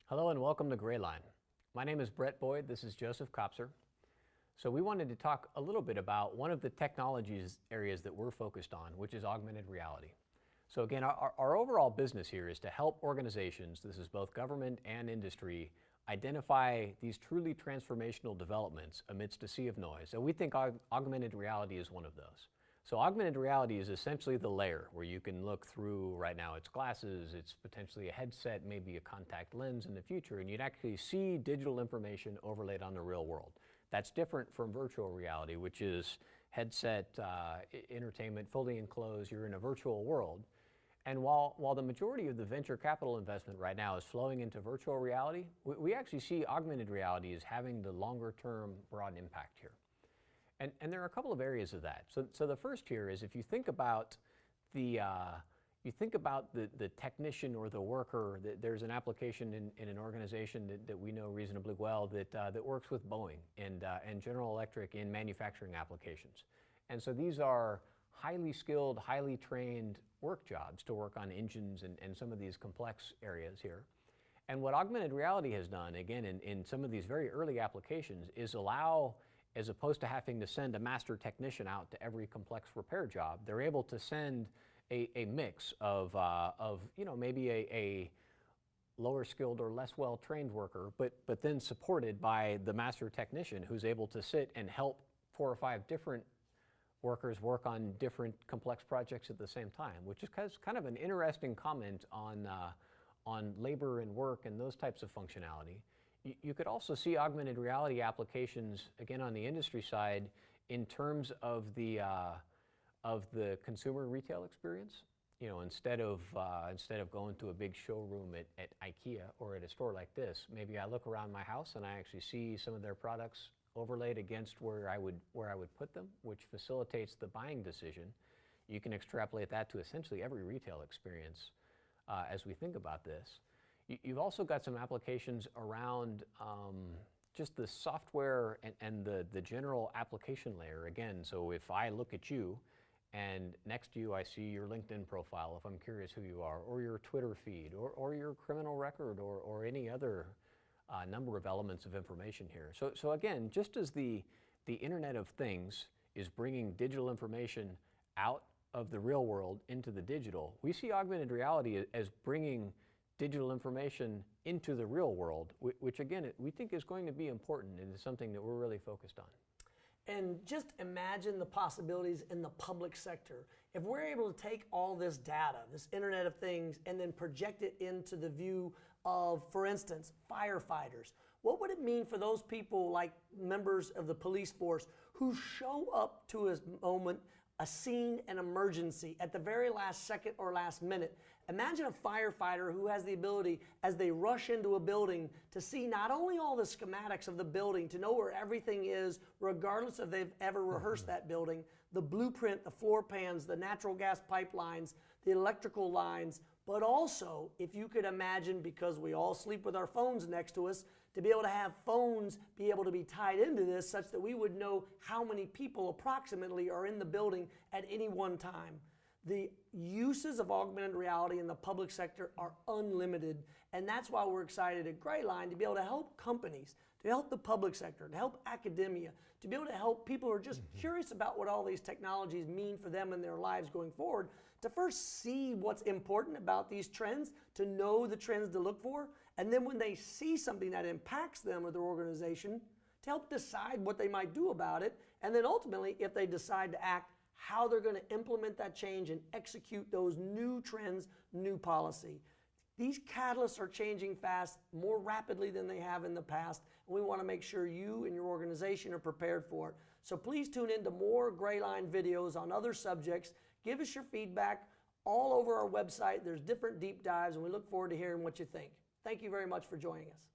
Hello and welcome to Grayline. My name is Brett Boyd. This is Joseph Kopser. So we wanted to talk a little bit about one of the technologies areas that we're focused on, which is augmented reality. So again, our overall business here is to help organizations, this is both government and industry, identify these truly transformational developments amidst a sea of noise. And we think augmented reality is one of those. So augmented reality is essentially the layer where you can look through, right now it's glasses, it's potentially a headset, maybe a contact lens in the future, and you'd actually see digital information overlaid on the real world. That's different from virtual reality, which is headset entertainment, fully enclosed, you're in a virtual world. And while the majority of the venture capital investment right now is flowing into virtual reality, we actually see augmented reality as having the longer term broad impact here. And there are a couple of areas of that. So the first here is if you think about the technician or the worker, there's an application in an organization that we know reasonably well that works with Boeing and General Electric in manufacturing applications. And so these are highly skilled, highly trained work jobs to work on engines and some of these complex areas here. And what augmented reality has done, again, in some of these very early applications, is allow, as opposed to having to send a master technician out to every complex repair job, they're able to send a mix of maybe a lower skilled or less well trained worker, but then supported by the master technician who's able to sit and help 4 or 5 different workers work on different complex projects at the same time, which is kind of an interesting comment on labor and work and those types of functionality. You could also see augmented reality applications, again, on the industry side in terms of the consumer retail experience. You know, instead of going to a big showroom at IKEA or at a store like this, maybe I look around my house and I actually see some of their products overlaid against where I would put them, which facilitates the buying decision. You can extrapolate that to essentially every retail experience as we think about this. You've also got some applications around just the software and the general application layer. Again, so if I look at you and next to you I see your LinkedIn profile, if I'm curious who you are, or your Twitter feed, or your criminal record, or any other number of elements of information here. So again, just as the Internet of Things is bringing digital information out of the real world into the digital, we see augmented reality as bringing digital information into the real world, which again, we think is going to be important and is something that we're really focused on. And just imagine the possibilities in the public sector. If we're able to take all this data, this Internet of Things, and then project it into the view of, for instance, firefighters, what would it mean for those people like members of the police force who show up to a moment, a scene, an emergency at the very last second or last minute? Imagine a firefighter who has the ability, as they rush into a building, to see not only all the schematics of the building, to know where everything is, regardless if they've ever rehearsed that building, the blueprint, the floor pans, the natural gas pipelines, the electrical lines, but also, if you could imagine, because we all sleep with our phones next to us, to be able to have phones be able to be tied into this such that we would know how many people approximately are in the building at any one time. The uses of augmented reality in the public sector are unlimited, and that's why we're excited at Grayline to be able to help companies, to help the public sector, to help academia, to be able to help people who are just curious about what all these technologies mean for them in their lives going forward, to first see what's important about these trends, to know the trends to look for, and then when they see something that impacts them or their organization, to help decide what they might do about it, and then ultimately, if they decide to act, how they're going to implement that change and execute those new trends, new policy. These catalysts are changing fast, more rapidly than they have in the past, and we want to make sure you and your organization are prepared for it. So please tune in to more Grayline videos on other subjects. Give us your feedback all over our website. There's different deep dives, and we look forward to hearing what you think. Thank you very much for joining us.